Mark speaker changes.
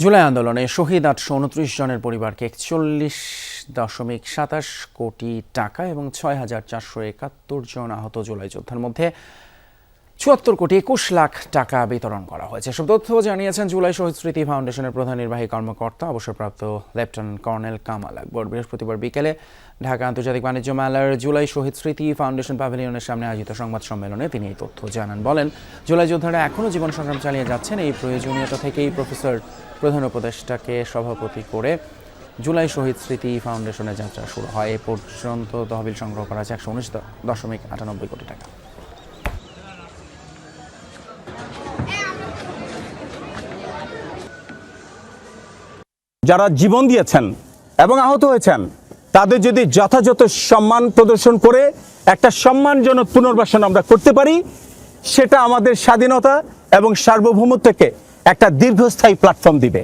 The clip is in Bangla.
Speaker 1: জুলাই আন্দোলনে শহীদ ৮২৯ জনের পরিবারকে ৪১.২৭ কোটি টাকা এবং ৬,৪৭১ জন আহত জুলাই যোদ্ধার মধ্যে ৭৪,২১,০০,০০০ টাকা বিতরণ করা হয়েছে। সব তথ্য জানিয়েছেন জুলাই শহীদ স্মৃতি ফাউন্ডেশনের প্রধান নির্বাহী কর্মকর্তা অবসরপ্রাপ্ত লেফটেন্যান্ট কর্নেল কামাল আকবর। বৃহস্পতিবার বিকেলে ঢাকা আন্তর্জাতিক বাণিজ্য মেলার জুলাই শহীদ স্মৃতি ফাউন্ডেশন প্যাভিলিয়নের সামনে আয়োজিত সংবাদ সম্মেলনে তিনি এই তথ্য জানান। বলেন, জুলাই যোদ্ধারা এখনও জীবন সংগ্রাম চালিয়ে যাচ্ছেন। এই প্রয়োজনীয়তা থেকেই প্রফেসর প্রধান উপদেষ্টাকে সভাপতি করে জুলাই শহীদ স্মৃতি ফাউন্ডেশনের যাত্রা শুরু হয়। এ পর্যন্ত তহবিল সংগ্রহ করা হয়েছে ১১৯.৯৮ কোটি টাকা।
Speaker 2: যারা জীবন দিয়েছেন এবং আহত হয়েছেন তাদের যদি যথাযথ সম্মান প্রদর্শন করে একটা সম্মানজনক পুনর্বাসন আমরা করতে পারি, সেটা আমাদের স্বাধীনতা এবং সার্বভৌমত্বকে একটা দীর্ঘস্থায়ী প্ল্যাটফর্ম দিবে।